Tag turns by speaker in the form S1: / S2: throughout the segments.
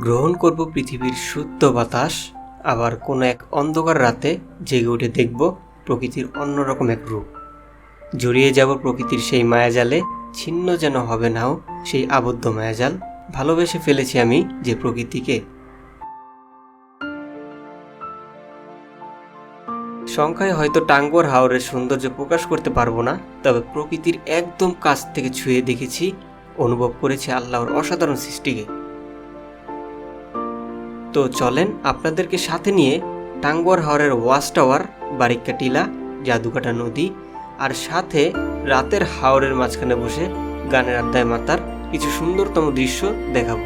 S1: গ্রহণ করব পৃথিবীর শুদ্ধ বাতাস, আবার কোনো এক অন্ধকার রাতে জেগে উঠে দেখব প্রকৃতির অন্যরকম এক রূপ। জড়িয়ে যাব প্রকৃতির সেই মায়াজালে, ছিন্ন যেন হবে নাও সেই আবদ্ধ মায়াজাল। ভালোবেসে ফেলেছি আমি যে প্রকৃতিকে। সংখ্যায় হয়তো টাঙ্গুয়ার হাওরের সৌন্দর্য প্রকাশ করতে পারবো না, তবে প্রকৃতির একদম কাছ থেকে ছুঁয়ে দেখেছি, অনুভব করেছি আল্লাহর অসাধারণ সৃষ্টিকে। তো চলেন আপনাদেরকে সাথে নিয়ে টাঙ্গুয়ার হাওরের ওয়াচ টাওয়ার, বারিক্কা টিলা, জাদুকাটা নদী আর সাথে রাতের হাওরের মাঝখানে বসে গানের আড্ডায় মাতার কিছু সুন্দরতম দৃশ্য দেখাবো।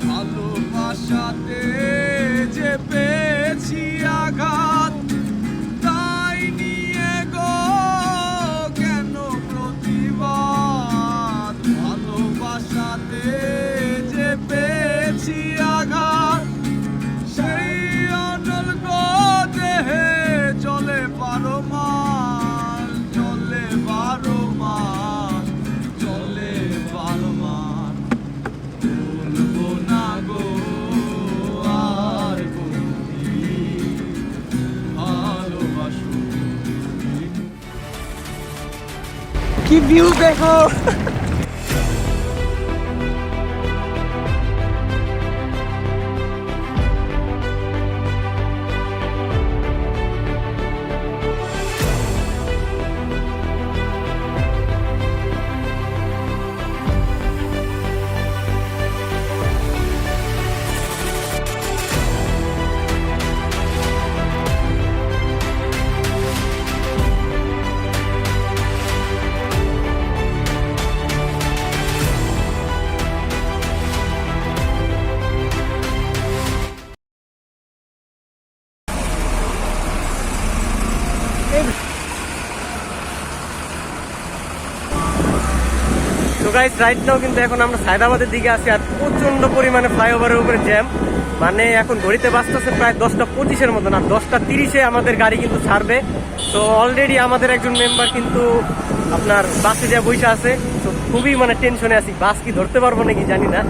S2: ভালোবাসাতে যে পেয়েছি আঘাত, তাই নিয়ে গো কেন প্রতিবাদ। ভালোবাসাতে যে পেয়েছি আঘাত, সেই অনল গো দেহে চলে বারো মাস, চলে বারো মাস, চলে বারো মাস। বলবো না গো আর কোনদিন ভালোবাসো।
S1: কি ভিউ দেখো! তো গাইস, রাইট নাও কিন্তু এখন আমরা সায়দাবাদের দিকে আছি, আর প্রচন্ড পরিমাণে ফ্লাইওভারের উপরে জ্যাম। মানে এখন ঘড়িতে বাজতেছে প্রায় 10:25-এর মতন, আর 10:30-এ আমাদের গাড়ি কিন্তু ছাড়বে। তো অলরেডি আমাদের একজন মেম্বার কিন্তু আপনার বাসে যা বসে আছে, তো খুবই মানে টেনশনে আছি, বাস কি ধরতে পারবো নাকি জানি না।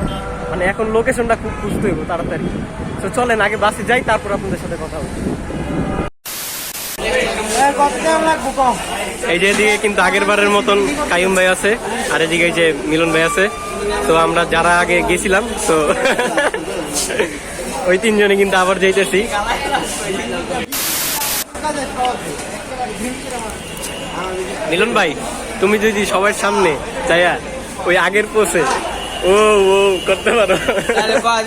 S1: মানে এখন লোকেশনটা খুব খুঁজতে হইব তাড়াতাড়ি। তো চলেন আগে বাসে যাই, তারপর আপনাদের সাথে কথা হবে। এই যে এদিকে কিন্তু আগের বারের মতন কাইম ভাই আছে, আর এদিকে এই যে মিলন ভাই আছে। তো আমরা যারা আগে গেছিলাম, তো ওই তিনজনে কিন্তু আবার যাইতেছি। মিলন ভাই, তুমি যদি সবার সামনে যাইয়া ওই আগের পোষে ও ও করতে পারো,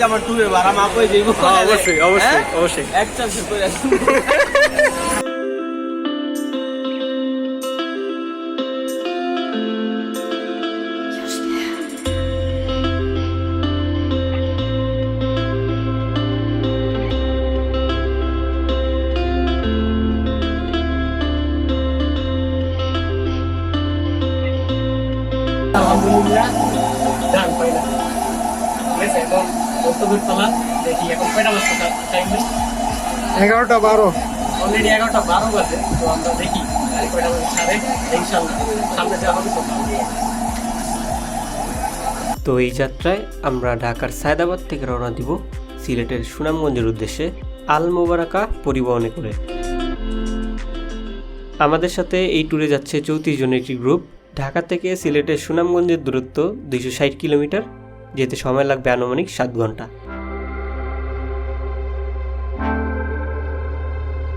S2: আমার টুরে ভাড়া মাপ হয়ে যাইব।
S1: অবশ্যই অবশ্যই অবশ্যই।
S2: এক চান্স করে
S1: আলহামদুলিল্লাহ গান পাইলাম। ঠিক আছে, এখন বক্তব্য তোলা দেখি এখন কয়টা বাজছে টাইম?
S2: 11:12।
S1: অলরেডি 11:12 বাজে। তো আমরা দেখি আর কয়টা বাজে ছাড়ে, ইনশাল্লাহ সামনে যাওয়া হবে। তো এই যাত্রায় আমরা ঢাকার সায়দাবাদ থেকে রওনা দিব সিলেটের সুনামগঞ্জের উদ্দেশ্যে আল মোবারকা পরিবহনে করে। আমাদের সাথে এই ট্যুরে যাচ্ছে 34 জনের একটি গ্রুপ। ঢাকা থেকে সিলেটের সুনামগঞ্জের দূরত্ব 260 কিলোমিটার, যেতে সময় লাগবে আনুমানিক 7 ঘন্টা।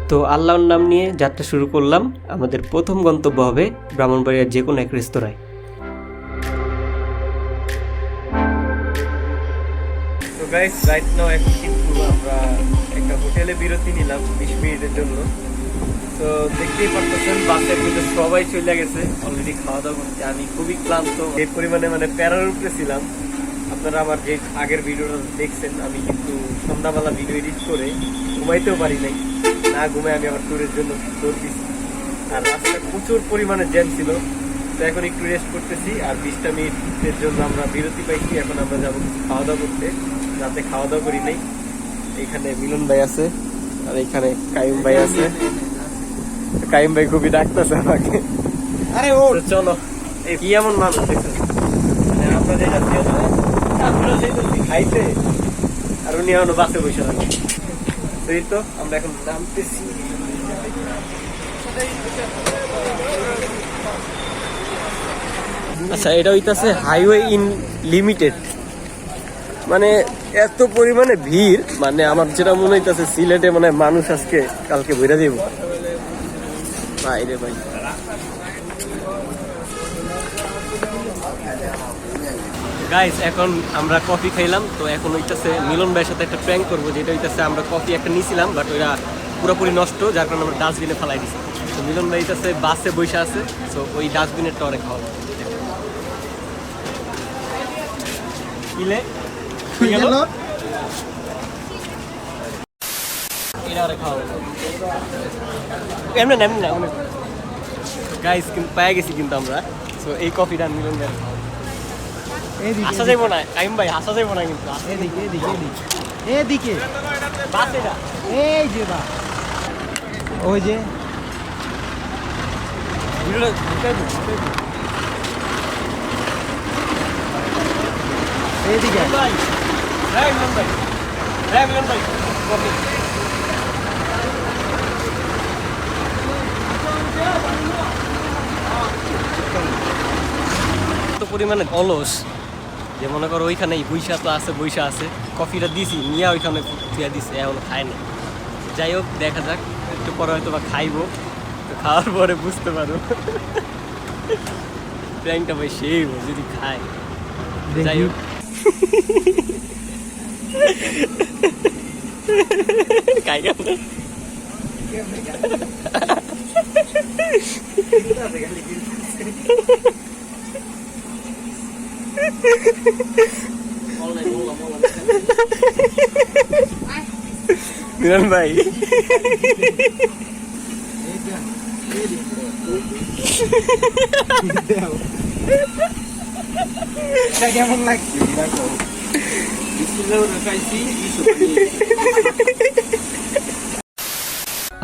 S1: তো আল্লাহর নাম নিয়ে যাত্রা শুরু করলাম। আমাদের প্রথম গন্তব্য হবে ব্রাহ্মণবাড়িয়ার যে কোনো এক রেস্তোরাঁয়। তো গাইস, রাইট নাও এখন কিন্তু আমরা একটা হোটেলে বিরতি নিলাম 20 মিনিটের জন্য। তো দেখতেই পারতেছেন বাসের মধ্যে সবাই চলে গেছে অলরেডি খাওয়া দাওয়া করতে। আমি খুবই ক্লান্ত, এই পরিমাণে মানে প্যারার উপরে ছিলাম। আপনারা আমার যে আগের ভিডিওটা দেখছেন, আমি কিন্তু সন্ধ্যাবেলা ভিডিও এডিট করে ঘুমাইতেও পারি নাই, না ঘুমাই আমি আবার ট্যুরের জন্য দৌড় দিচ্ছি। আর রাস্তায় প্রচুর পরিমাণে জ্যাম ছিল। তো এখন একটু রেস্ট করতেছি, আর 20টা মিনিটের জন্য আমরা বিরতি পাইছি। এখন আমরা যাবো খাওয়া দাওয়া করতে, রাতে খাওয়া দাওয়া করি নাই। এখানে মিলন ভাই আছে আর এখানে কাইম ভাই আছে। কাইম ভাই খুবই ডাকতেছে আমাকে।
S2: আরে ও
S1: তো চলো, এই কি এমন মানুষ দেখছো, মানে আমরা যেটা খাইতে আর উনি এখনো বাসে বসে থাকে। তো এই তো আমরা এখন নামতেছি। আচ্ছা, এটা হইতাছে হাইওয়ে ইন লিমিটেড, মানে এত পরিমাণে ভিড়, মানে আমার যেটা মনে হইতাছে সিলেটে মানে মানুষ আজকে কালকে বইরা যাইব ভাই রে ভাই। গাইস, এখন আমরা কফি খাইলাম, তো এখন হইতাছে মিলন ভাইয়ের সাথে একটা প্র্যাঙ্ক করবো, যেটা হইতাছে আমরা কফি একটা নিয়েছিলাম বাট ওইটা পুরোপুরি নষ্ট, যার কারণে আমরা ডাস্টবিনে ফেলাই দিছি। তো মিলন ভাই হইতাছে বাসে বসে আছে, তো ওই ডাস্টবিনেরটা অনেক খাওয়াবো। কিলে এমনি এমনি না গাইস, কিন্তু পেয়ে গেছি কিন্তু আমরা। তো এই কফিটা মিলন ভাই আসা যাইবো না, কাইম ভাই আসা যাইবো না কিন্তু।
S2: এদিকে এদিকে এদিকে এদিকে
S1: বাস এটা,
S2: এই যে বা ওই যে
S1: ভিডিওটা ঢুকাই দিই।
S2: এইদিকে
S1: ভাই, হ্যাঁ মিলন ভাই, হ্যাঁ মিলন ভাই, কফি। এত পরিমাণে অলস যে মনে করো ওইখানে বৈশা তো আছে, বৈশা আছে, কফিটা দিছি নিয়ে ওইখানে থুয়া দিছে, এখন খায় না। যাই হোক, দেখা যাক, একটু পরে হয়তো বা খাইবো, তো খাওয়ার পরে বুঝতে পারবো প্র্যাঙ্কটা ভাই সেই যদি খায়। যাই হোক, খাই কেমন মিলন ভাই
S2: কেমন লাগছে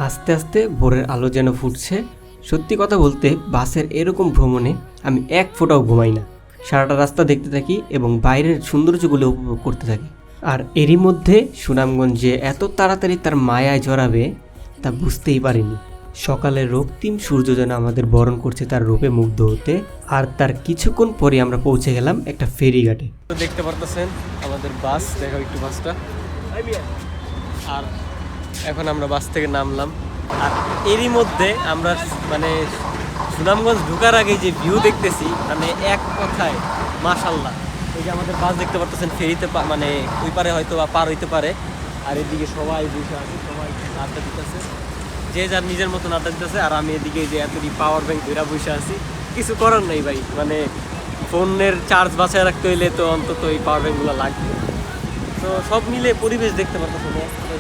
S1: আস্তে আস্তে ভোরের আলো যেন ফুটছে। সত্যি কথা বলতে বাসের এরকম ভ্রমণে আমি এক ফোঁটাও ঘুমাই না, সারাটা রাস্তা দেখতে থাকি এবং বাইরের সৌন্দর্যগুলো উপভোগ করতে থাকি। আর এরই মধ্যে সুনামগঞ্জে এত তাড়াতাড়ি তার মায়ায় জড়াবে তা বুঝতেই পারিনি। সকালের রক্তিম সূর্য যেন আমাদের বরণ করছে তার রূপে মুগ্ধ হতে। আর তার কিছুক্ষণ পরে আমরা পৌঁছে গেলাম একটা ফেরিঘাটে। তো দেখতে পারতেছেন আমাদের বাস, দেখো একটু বাসটা। আর এখন আমরা বাস থেকে নামলাম, আর এরই মধ্যে আমরা মানে সুনামগঞ্জ ঢোকার আগে যে ভিউ দেখতেছি, মানে এক কথায় মাশাল্লাহ। এই যে আমাদের বাস দেখতে পারতেছেন, ফেরিতে মানে ওই পারে হয়তো বা পার হইতে পারে, আর এদিকে সবাই বসে আছে, সবাই আড্ডা দিতেছে, যে যার নিজের মতন আড্ডা দিতেছে। আর আমি এদিকে যে এতটি পাওয়ার ব্যাংক ধরে বসে আছি, কিছু করার নেই ভাই, মানে ফোনের চার্জ বাঁচায় রাখতে হইলে তো অন্তত এই পাওয়ার ব্যাংকগুলো লাগবে। তো সব মিলে পরিবেশ দেখতে পারতেছেন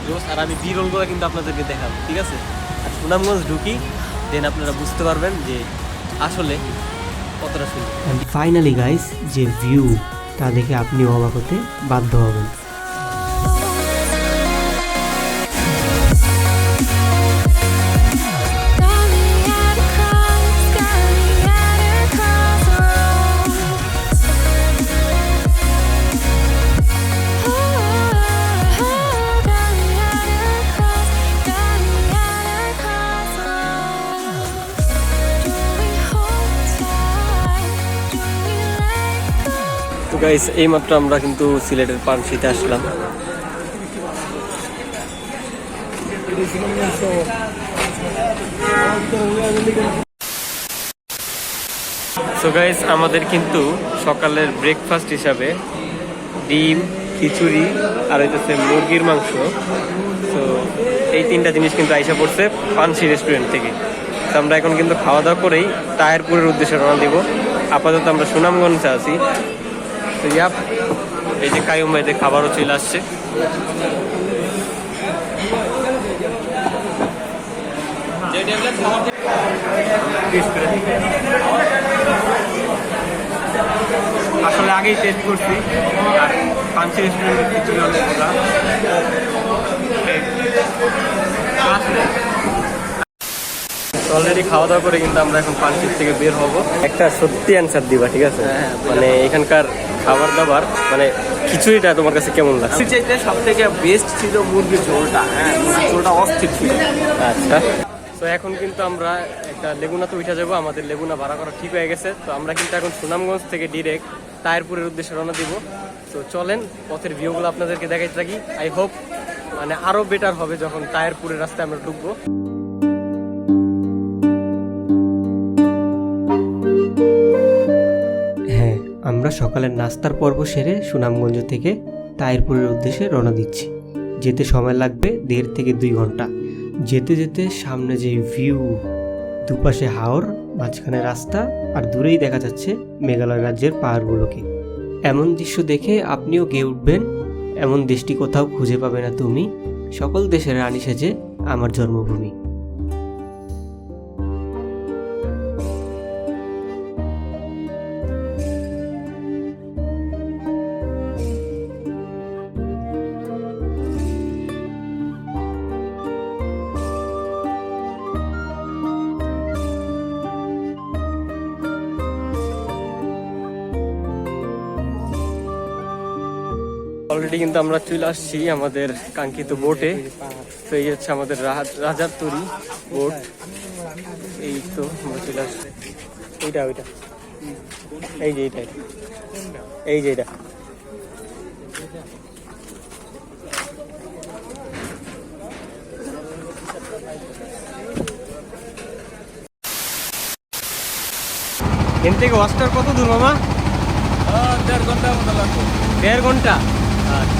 S1: জোস। আর আমি বিরলগুলো কিন্তু আপনাদেরকে দেখাবো, ঠিক আছে? আর সুনামগঞ্জ ঢুকি, দেন আপনারা বুঝতে পারবেন যে আসলে কতটা সুন্দর। অ্যান্ড ফাইনালি গাইস, যে ভিউ তা দেখে আপনি অবাক হতে বাধ্য হবেন। তো গাইস, এইমাত্র আমরা কিন্তু সিলেটের পানশিতে আসলাম। সো গাইস, আমাদের কিন্তু সকালের ব্রেকফাস্ট হিসাবে ডিম, খিচুড়ি আর হইতেছে মুরগির মাংস। তো এই তিনটা জিনিস কিন্তু আইসা পড়ছে পানশি রেস্টুরেন্ট থেকে। তো আমরা এখন কিন্তু খাওয়া দাওয়া করেই তাহেরপুরের উদ্দেশ্যে রওনা দিব। আপাতত আমরা সুনামগঞ্জে আছি। তো ইয়াপ, এই যে কায়ুম ভাইতে খাবারও চলে আসছে। আসলে আগেই টেস্ট করছি, আর পানশি রেস্টুরেন্টের খিচুড়ি অনেক মজা। অলরেডি খাওয়া দাওয়া করে কিন্তু আমরা এখন পার্কশিপ থেকে বের হব। একটা সত্যি অ্যান্সার দিবা, ঠিক আছে? মানে এখানকার খাবার দাবার মানে খিচুড়িটা তোমার কাছে কেমন লাগছে?
S3: চাইতে সব থেকে বেস্ট ছিল মুরগির ঝোলটা। হ্যাঁ, মুরগির ঝোলটা অস্থির ছিল।
S1: আচ্ছা, তো এখন কিন্তু আমরা একটা লেগুনাতে উঠে যাবো। আমাদের লেগুনা ভাড়া করা ঠিক হয়ে গেছে। তো আমরা কিন্তু এখন সুনামগঞ্জ থেকে ডিরেক্ট তায়েরপুরের উদ্দেশ্যে রওনা দিব। তো চলেন পথের ভিউগুলো আপনাদেরকে দেখাইতে থাকি। আই হোপ মানে আরো বেটার হবে যখন তায়েরপুরের রাস্তায় আমরা ঢুকবো। হ্যাঁ, আমরা সকালের নাস্তার পর্ব সেরে সুনামগঞ্জ থেকে তায়েরপুরের উদ্দেশ্যে রওনা দিচ্ছি। যেতে সময় লাগবে 1.5 থেকে 2 ঘন্টা। যেতে যেতে সামনে যে ভিউ, দুপাশে হাওর, মাঝখানে রাস্তা, আর দূরেই দেখা যাচ্ছে মেঘালয় রাজ্যের পাহাড়গুলোকে। এমন দৃশ্য দেখে আপনিও গেয়ে উঠবেন, এমন দেশটি কোথাও খুঁজে পাবে না তুমি, সকল দেশের রানী সেজে আমার জন্মভূমি। অলরেডি কিন্তু আমরা চলে আসছি আমাদের কাঙ্ক্ষিত বোটে। তো এই হচ্ছে আমাদের রাজার তৈরি বোট। এই তো আমরা চলে আসছি। এইটা ওইটা এই যে এইটা এই যে এটা এখান থেকে ওয়াস্টার কত দূর মামা?
S3: 1.5 ঘন্টার মতো লাগবে।
S1: 1.5 ঘন্টা। আচ্ছা,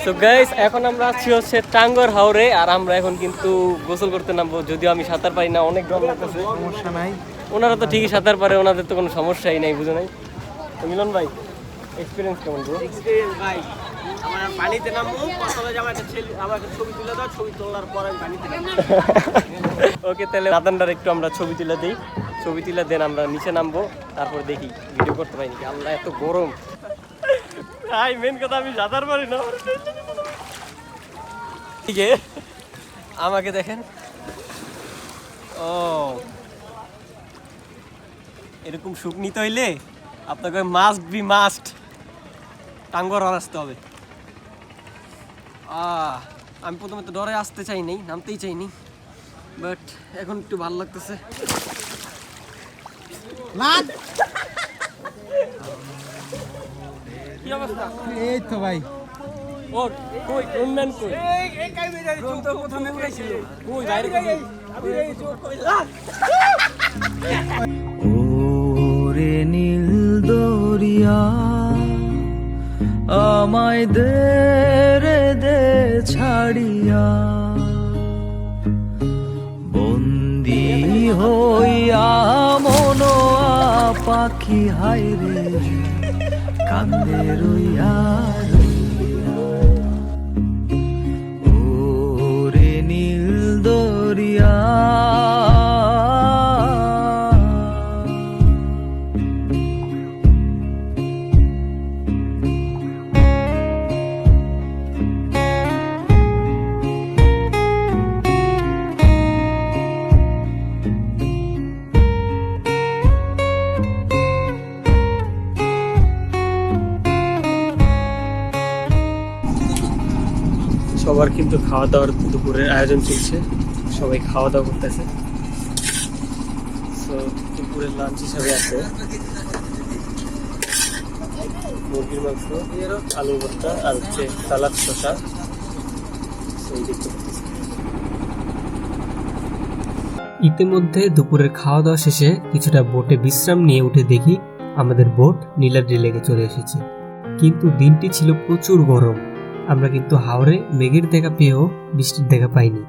S1: তো গাইস এখন আমরা আছি হচ্ছে টাঙ্গর হাওরে। আর আমরা এখন কিন্তু গোসল করতে নামবো। যদিও আমি সাঁতার পারি না, অনেক ডর লাগতেছে।
S2: সমস্যা নাই,
S1: ওনারা তো ঠিকই সাঁতার পারে, ওনাদের তো কোনো সমস্যাই নাই, বুঝো নাই? তো মিলন ভাই, এক্সপিরিয়েন্স কেমন ব্রো?
S3: এক্সপেরিয়েন্স ভাই, আমার পানিতে নামবো, প্রথমে যে আমার একটা ছবি তুলে দাও, ছবি তোলার পর আমি পানিতে নামবো।
S1: ওকে, তাহলে রাতানটার একটু আমরা ছবি তুলে দিই। ছবি তুলে দেন, আমরা নিচে নামবো, তারপর দেখি ভিডিও করতে পারি নাকি। আল্লাহ, এত গরম। ভাই মেন কথা, আমি সাঁতার পারি না। ঠিক আছে, আমাকে দেখেন। ও, এরকম সুখ নিতে হইলে আপনাকে মাস্ট টাঙ্গর আসতে হবে। আমি প্রথমে তো ডরে আসতে চাইনি, নামতেই চাইনি, বাট এখন একটু ভালো লাগতেছে। কি অবস্থা?
S2: এই তো ভাই,
S1: ও কই ড্রোনম্যান কই?
S3: ড্রোন তো প্রথমে উড়াইছিল।
S1: কই বাইরে কই?
S4: ওরে নীল দরিয়া আমায় দে রে দে ছাড়িয়া, বন্দি হইয়া মনোয়া পাখি হাইরে কান্দে রইয়া রইয়া। ওরে নীল দরিয়া
S1: সবার কিন্তু খাওয়া দাওয়ার দুপুরের আয়োজন চলছে, সবাই খাওয়া দাওয়া করতেছে। তো দুপুরের লাঞ্চ হিসাবে আছে মুরগির মাংস, আলু ভর্তা, আর হচ্ছে সালাদ, শসা।
S5: ইতিমধ্যে দুপুরের খাওয়া দাওয়া শেষে কিছুটা বোটে বিশ্রাম নিয়ে উঠে দেখি আমাদের বোট নীলাদ্রি লেকে চলে এসেছে। কিন্তু দিনটি ছিল প্রচুর গরম। আমরা কিন্তু হাওরে মেঘের দেখা পেয়েও বৃষ্টির দেখা পাইনি।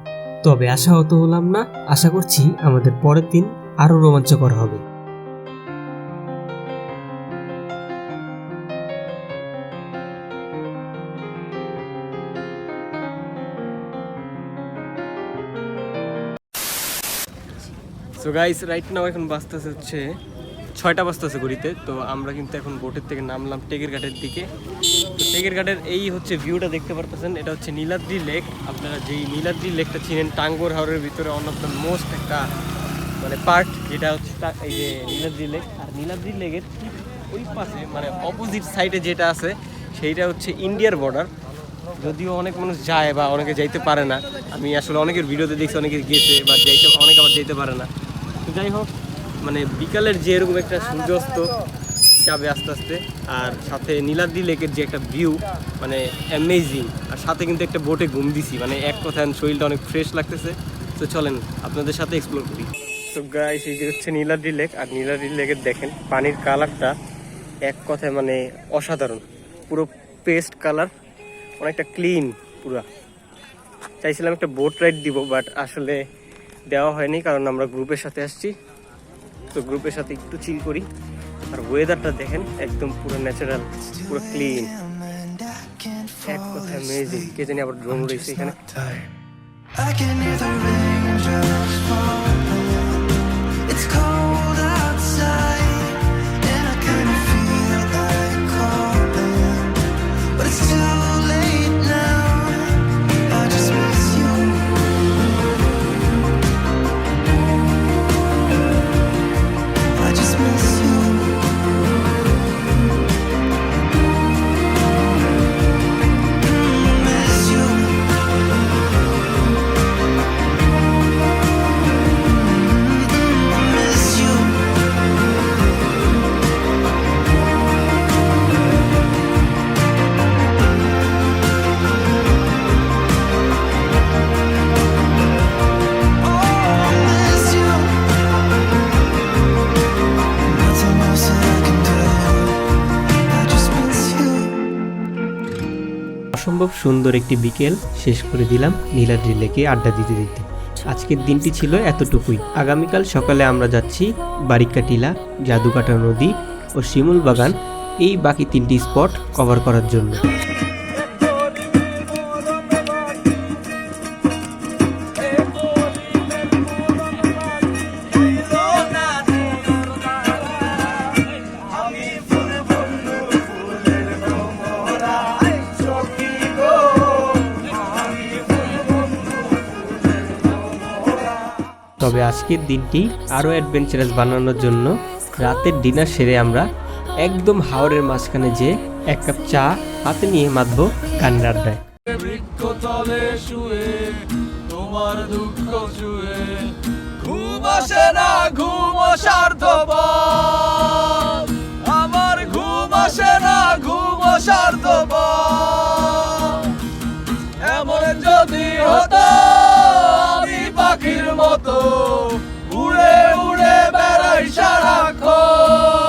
S5: তবে আশাহত হলাম না, আশা করছি আমাদের পরের দিন আরো রোমাঞ্চকর হবে।
S1: সো গাইস রাইট নাও এখন বাজতেছে হচ্ছে 6টা বাজতেছে ঘড়িতে। তো আমরা কিন্তু এখন বোটের থেকে নামলাম টেকের ঘাটের দিকে। তো টেকের ঘাটের এই হচ্ছে ভিউটা দেখতে পারতেছেন, এটা হচ্ছে নীলাদ্রি লেক। আপনারা যেই নীলাদ্রি লেকটা চিনেন টাঙ্গুয়ার হাওরের ভিতরে ওয়ান অফ দ্য মোস্ট একটা মানে পার্ট, যেটা হচ্ছে এই যে নীলাদ্রি লেক। আর নীলাদ্রি লেকের ঠিক ওই পাশে মানে অপোজিট সাইডে যেটা আছে সেইটা হচ্ছে ইন্ডিয়ার বর্ডার। যদিও অনেক মানুষ যায় বা অনেকে যাইতে পারে না, আমি আসলে অনেকের ভিডিওতে দেখছি অনেকে গেছে বা যাইতে, অনেকে আবার যেতে পারে না। তো যাই হোক, মানে বিকালের যে এরকম একটা সূর্যাস্ত যাবে আস্তে আস্তে, আর সাথে নীলাদ্রি লেকের যে একটা ভিউ মানে অ্যামেজিং। আর সাথে কিন্তু একটা বোটে ঘুম দিছি, মানে এক কথায় শরীরটা অনেক ফ্রেশ লাগতেছে। তো চলেন আপনাদের সাথে এক্সপ্লোর করি। তো গাইস এই যে হচ্ছে নীলাদ্রি লেক, আর নীলাদ্রি লেকের দেখেন পানির কালারটা এক কথায় মানে অসাধারণ, পুরো পেস্ট কালার, অনেকটা ক্লিন পুরা। চাইছিলাম একটা বোট রাইড দিব, বাট আসলে দেওয়া হয়নি কারণ আমরা গ্রুপের সাথে আসছি। তো গ্রুপের সাথে একটু চিল করি। আর ওয়েদারটা দেখেন একদম পুরো ন্যাচারাল, পুরো ক্লিন, এক কথা অ্যামেজিং। কে জানি আবার ড্রোন রয়েছে এখানে।
S6: I can hear the raindrops falling. It's cold outside, and I kinda feel like calling, but it's too late now. I just miss you. I just miss you. Miss you. Miss you. Oh, miss you. Nothing else that I can do. I just miss you.
S5: অসম্ভব সুন্দর একটি বিকেল শেষ করে দিলাম নীলাদ্রি লেকে আড্ডা দিতে দিতে। আজকের দিনটি ছিল এতটুকুই। আগামীকাল সকালে আমরা যাচ্ছি বারিকা টিলা, জাদুকাটা নদী ও শিমুল বাগান, এই বাকি 3টি স্পট কভার করার জন্য। তবে আজকের দিনটি আরও অ্যাডভেঞ্চারাস বানানোর জন্য রাতের ডিনার সেরে আমরা একদম হাওরের মাঝখানে যে এক কাপ চা হাতে নিয়ে মাতবো গানের আড্ডায়।
S4: বৃক্ষতলে শুয়ে তোমার দুঃখ শুয়ে ঘুম আসে না, ঘুম স্বার্থপর আমার, ঘুম আসে না, ঘুম স্বার্থপর। এমন যদি হতো আমি পাখির মতো উড়ে উড়ে বেড়াই সারাক্ষণ।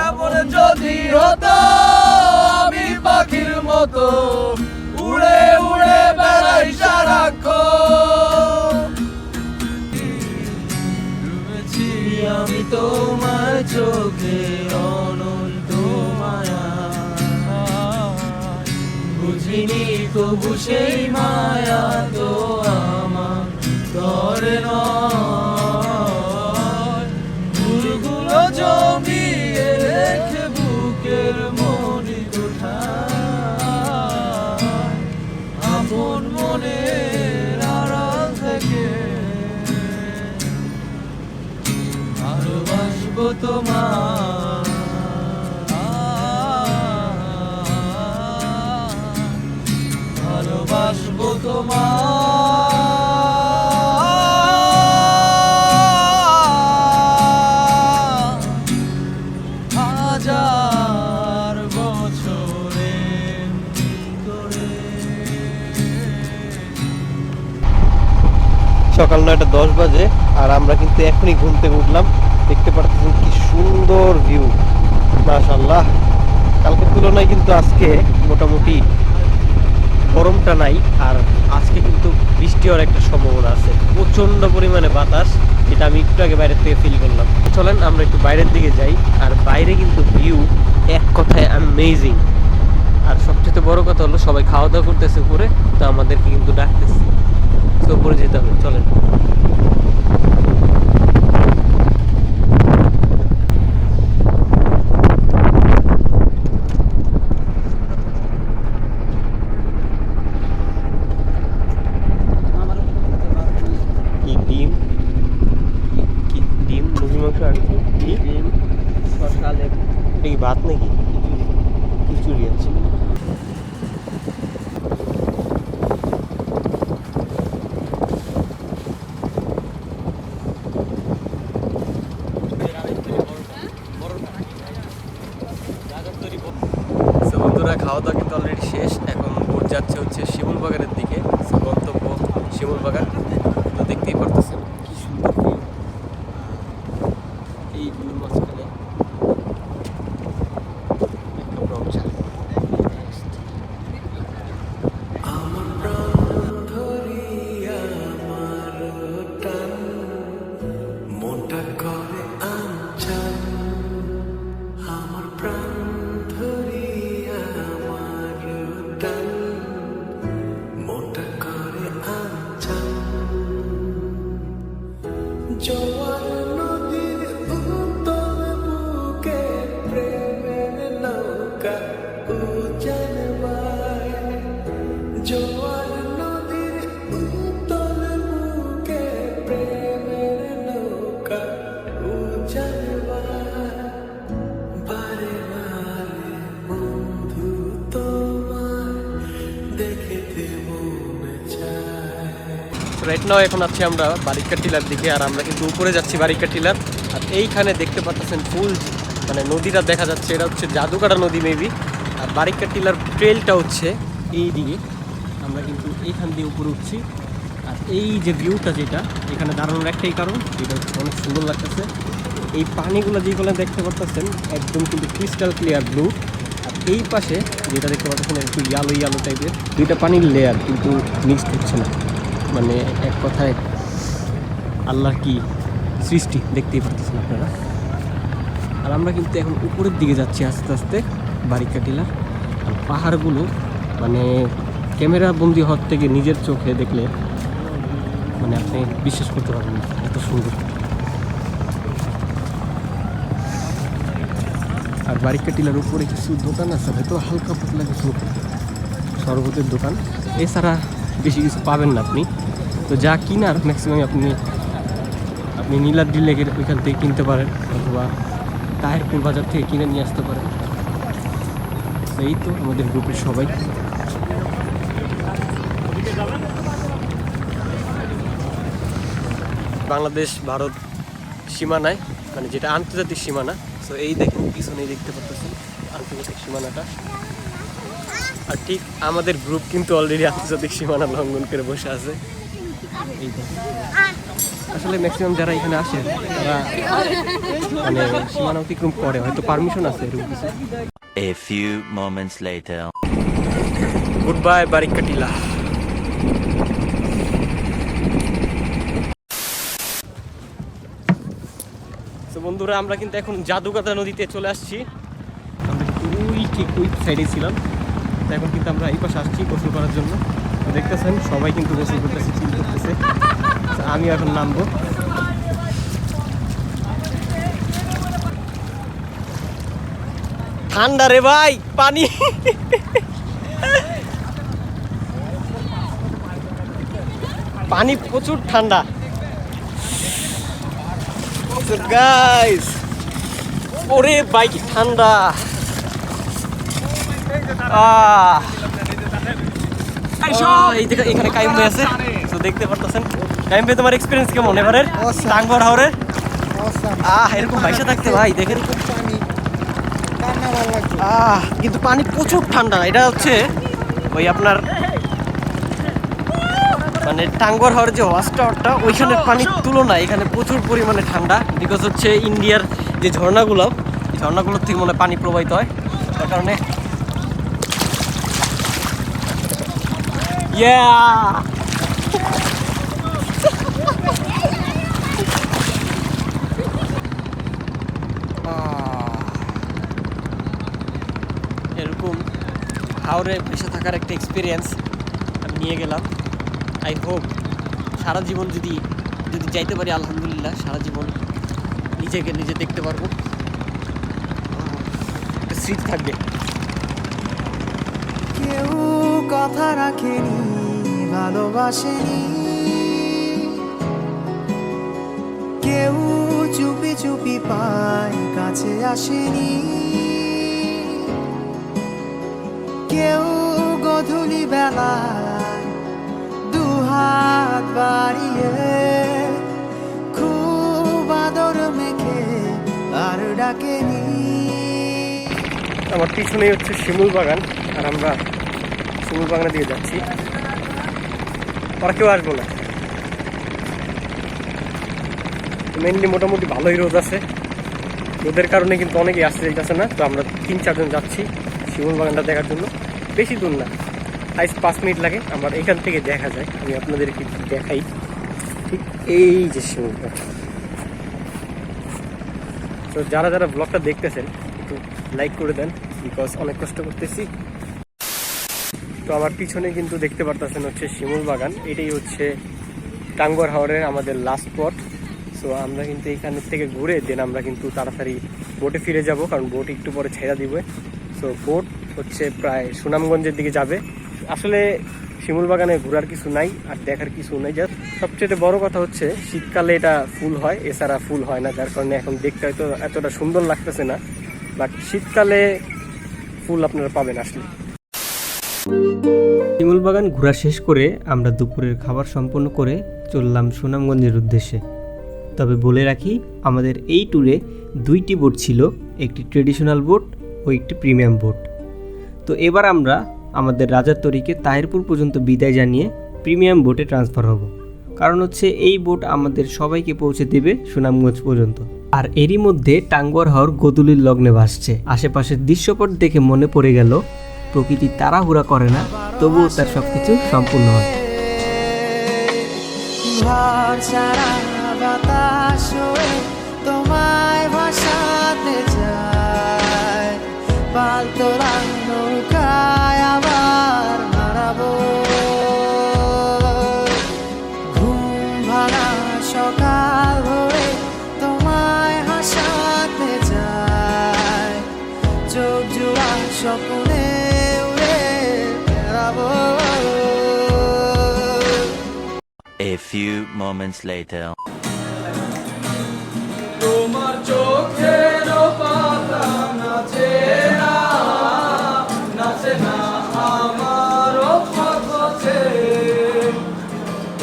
S4: এমন যদি হতো আমি পাখির মতো উড়ে উড়ে বেড়াই সারাক্ষণ। ডুবেছি আমি তোমার চোখে অনন্ত মায়া, বুঝিনি তবু সেই মায়া তো আমার ধরে নয়। ফুলগুলো জমিয়ে রেখে বুকের মনি কোঠায়, আপন মনের আড়াল থেকে ভালোবাসবো তোমার, ভালোবাসবো তোমার। হাজার বছরের ভিতরে
S1: সকাল 9:10 বাজে আর আমরা কিন্তু এখনই ঘুম থেকে উঠলাম। দেখতে পাচ্ছেন কি সুন্দর ভিউ, মাশাআল্লাহ। কালকের তুলনায় কিন্তু আজকে মোটামুটি গরমটা নাই, আর আজকে কিন্তু বৃষ্টি হওয়ার একটা সম্ভাবনা আছে। প্রচন্ড পরিমাণে বাতাস, যেটা আমি একটু আগে বাইরের থেকে ফিল করলাম। চলেন আমরা একটু বাইরের দিকে যাই। আর বাইরে কিন্তু ভিউ এক কথায় অ্যামেজিং। আর সবচেয়ে বড় কথা হলো সবাই খাওয়া দাওয়া করতেছে উপরে, তো আমাদেরকে কিন্তু ডাকতেছে, তো উপরে যেতে হবে। চলেন। কি ডিম, কি ডিম, মুরগি মাংস আর কি ডিম, শসা, লেবু। এটা কি ভাত নাকি? খিচুড়ি আছে। বন্ধুরা খাওয়া দাওয়া কিন্তু অলরেডি শেষ। এখন বোট যাচ্ছে হচ্ছে শিমুল বাগানের দিকে। গন্তব্য শিমুল বাগান। তো দেখতেই পারতেছেন কি সুন্দর ভিউ এই ভিউর মাঝখানে একটা ব্রহ্মচা।
S6: মোটা করে আনচান আমার প্রাণ ধরিয়া আমার টান মোটা করে আনচান জোয়ার নদীর উত্তর বুকে প্রেমের নৌকা উজান বায় জোয়ার নদীর উত্তর বুকে প্রেমের নৌকা উজান বায় বারে বারে বন্ধু তোমার দেখতে মনে চায়।
S1: রাইট নাও এখন আছি আমরা বারিকা টিলার দিকে, আর আমরা কিন্তু উপরে যাচ্ছি বারিকা টিলার। আর এইখানে দেখতে পাচ্ছেন ফুল মানে নদীটা দেখা যাচ্ছে, এটা হচ্ছে জাদুকাটা নদী মেবি। আর বারিকা টিলার ট্রেলটা হচ্ছে এই দিকে, আমরা কিন্তু এইখান দিয়ে উপরে উঠছি। আর এই যে ভিউটা যেটা এখানে দাঁড়ানোর একটাই কারণ, যেটা হচ্ছে অনেক সুন্দর লাগতেছে। এই পানিগুলো যেগুলো দেখতে পাচ্ছেন একদম কিন্তু ক্রিস্টাল ক্লিয়ার ব্লু। আর এই পাশে যেটা দেখতে পাচ্ছেন একটু ইয়ালো ইয়ালো টাইপের, দুইটা পানির লেয়ার কিন্তু মিক্সড হচ্ছে না, মানে এক কথায় আল্লাহর কি সৃষ্টি দেখতেই পাচ্ছেন আপনারা। আর আমরা কিন্তু এখন উপরের দিকে যাচ্ছি আস্তে আস্তে বারিকা টিলার। আর পাহাড়গুলো মানে ক্যামেরা বন্দি হওয়ার থেকে নিজের চোখে দেখলে মানে আপনি বিশ্বাস করতে পারবেন না, এত সুন্দর। আর বারিকা টিলার উপরে কিছু দোকান আছে, হয়তো হালকা পাতলা কিছু শরবতের দোকান, এছাড়া বেশি কিছু পাবেন না আপনি। তো যা কিনার ম্যাক্সিমাম আপনি নীলাদ্রি লেকের ওইখান থেকে কিনতে পারেন, অথবা তাহিরপুর বাজার থেকে কিনে নিয়ে আসতে পারেন। এই তো আমাদের গ্রুপের সবাই। বাংলাদেশ ভারত সীমানায়, মানে যেটা আন্তর্জাতিক সীমানা। তো এই দেখুন পিছনেই দেখতে পাচ্ছেন আন্তর্জাতিক সীমানাটা। আর ঠিক আমাদের গ্রুপ কিন্তু অলরেডি আন্তর্জাতিক সীমানা লঙ্ঘন করে বসে আছে। এই দেখুন আসলে ম্যাক্সিমাম যারা এখানে আসে তারা মানে সীমানা অতিক্রম করে, হয়তো পারমিশন আছে এরকম কিছু।
S7: A few moments later.
S1: Good bye Barika Tila. তো বন্ধুরা আমরা কিন্তু এখন জাদুকাটা নদীতে চলে আসছি। আমরা ঠিক ওই সাইডে ছিলাম, তো এখন কিন্তু আমরা এই পাশে আসছি গোসল করার জন্য। দেখতেছেন সবাই কিন্তু গোসল করতেছে, চিল করতেছে। আমি এখন নামবো। ঠান্ডা রে ভাই পানি। পানি প্রচুর ঠান্ডা। গাইস ওরে ভাই কি ঠান্ডা। এখানে কাইম ভাই আছে, তো দেখতে পারতেছেন। কাইম ভাই তোমার এক্সপিরিয়েন্স কেমন এবারের টাঙ্গর হাওরের? এরকম ভাইসা থাকতে ভাই দেখেন কিন্তু পানি প্রচুর ঠান্ডা। এটা হচ্ছে ওই আপনার
S3: মানে টাঙ্গুয়ার হাওরের যে ওয়াচ টাওয়ারটা ওইখানের পানির তুলনায় এখানে প্রচুর পরিমাণে ঠান্ডা, বিকজ হচ্ছে ইন্ডিয়ার যে ঝর্ণাগুলো এই ঝর্ণাগুলোর থেকে মনে হয় পানি প্রবাহিত হয়, তার কারণে এরকম হাওরে ভেসে থাকার একটা এক্সপিরিয়েন্স আমি নিয়ে গেলাম। আই হোপ সারা জীবন যদি যাইতে পারি, আলহামদুলিল্লাহ সারা জীবন নিজেকে নিজে দেখতে পারবো, একটা স্মৃতি থাকবে।
S6: কেউ কথা রাখেনি, ভালোবাসেনি, কেউ চুপি চুপি পায় কাছে আসেনি, কেউ গধূলি বেলায় দুহাত বাড়িয়ে খুব আদর মেখে আর ডাকেনি।
S3: আমার পিছনেই হচ্ছে শিমুল বাগান, আর আমরা শিমুল বাগানের দিকে যাচ্ছি। আর কেউ আসবো না, মেনলি মোটামুটি ভালোই রোদ আছে, রোদের কারণে কিন্তু অনেকেই আসতে যাচ্ছে না। তো আমরা 3-4 জন যাচ্ছি শিমুল বাগানটা দেখার জন্য। বেশি দূর না, 5 মিনিট লাগে। আমার এখান থেকে দেখা যায়, আমি আপনাদেরকে দেখাই। ঠিক এই যে শিমুল বাগান। তো যারা যারা ব্লগটা দেখতেছেন একটু লাইক করে দেন, বিকজ অনেক কষ্ট করতেছি। তো আমার পিছনে কিন্তু দেখতে পারতেছেন হচ্ছে শিমুল বাগান। এটাই হচ্ছে টাঙ্গুয়ার হাওরের আমাদের লাস্ট স্পট। সো আমরা কিন্তু এখান থেকে ঘুরে দেন আমরা কিন্তু তাড়াতাড়ি বোটে ফিরে যাব, কারণ বোট একটু পরে ছেড়ে দিবে। সো বোট হচ্ছে প্রায় সুনামগঞ্জের দিকে যাবে। আসলে শিমুল বাগানে ঘোরার কিছু নাই আর দেখার কিছু নাই। জাস্ট সবচেয়ে বড় কথা হচ্ছে শীতকালে এটা ফুল হয়, এছাড়া ফুল হয় না, যার কারণে এখন দেখতে হয়তো এতটা সুন্দর লাগতেছে না। বাট শীতকালে ফুল আপনারা পাবেন আসলে।
S5: শিমুল বাগান ঘোরা শেষ করে আমরা দুপুরের খাবার সম্পন্ন করে চললাম সুনামগঞ্জের উদ্দেশ্যে। তবে বলে রাখি, আমাদের এই ট্যুরে 2টি বোট ছিল, একটি ট্রেডিশনাল বোট ও একটি প্রিমিয়াম বোট। তো এবার আমরা আমাদের রাজার তরিকে তাহিরপুর পর্যন্ত বিদায় জানিয়ে প্রিমিয়াম বোটে ট্রান্সফার হব, কারণ হচ্ছে এই বোট আমাদের সবাইকে পৌঁছে দেবে সুনামগঞ্জ পর্যন্ত। আর এরই মধ্যে টাঙ্গুয়ার হাওর গোধূলির লগ্নে ভাসছে। আশেপাশের দৃশ্যপট দেখে মনে পড়ে গেল, প্রকৃতি তাড়াহুড়া করে না, তবুও তার সবকিছু সম্পূর্ণ হয়।
S6: ভরসারা বাতাস হয়ে তোমায় ভাসাতে চায়, পালতোলা নৌকায় আবার হারাবো। ঘুম ভাঙা সকাল হয়ে তোমায় হাসাতে চায়, চোখ জোড়া স্বপ্নে উড়ে বেড়াবো।
S7: A few moments later.
S4: তোমার চোখের পাতা নাচে না, নাচে না আমার ভাবছে,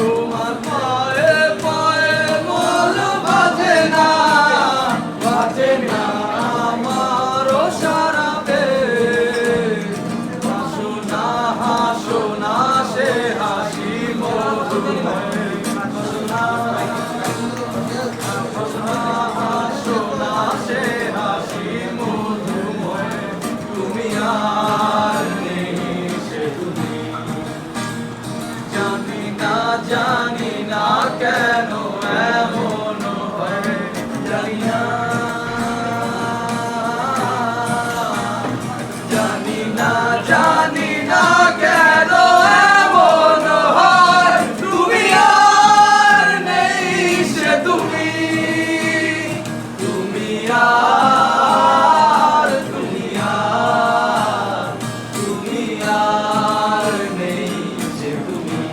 S4: তোমার পায়ে পায়ে মন বাজে না, বাজে না আমার সারাতে। হাসো না সে হাসি মধুময়, জানি না কেন এমন হয়, জানি না, জানি না, জানি না কেন এমন হয়। তুমি আর নেই সে তুমি, তুমি আর, তুমি আর, তুমি আর নেই সে তুমি,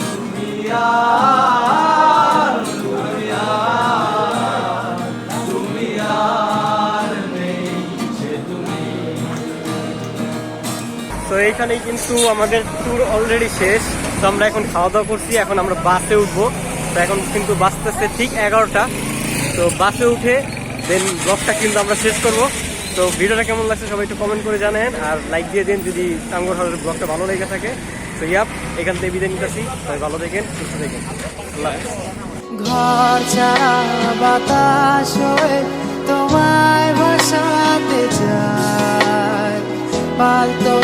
S4: তুমি আর, তুমি আর, তুমি আর নেই সে তুমি।
S3: তো এইখানেই কিন্তু আমাদের ট্যুর অলরেডি শেষ। তো আমরা এখন খাওয়া দাওয়া করছি, এখন আমরা বাসে উঠবো। তো এখন কিন্তু বাসতেছে ঠিক 11টা। তো বাসে উঠে দেন ব্লগটা কিন্তু আমরা শেষ করব। তো ভিডিওটা কেমন লাগছে সবাই একটু কমেন্ট করে জানেন, আর লাইক দিয়ে দিন যদি টাঙ্গুয়ার হাওরের ব্লগটা ভালো লেগে থাকে। তো ইয়াপ, এখান থেকে বিদায় নিতেছি। সবাই ভালো থাকেন, সুস্থ থাকেন। আল্লাহ হাফেজ।
S6: ঘর ছাড়া বাতাস হয়ে তোমায় ভাসাতে চায় পালতো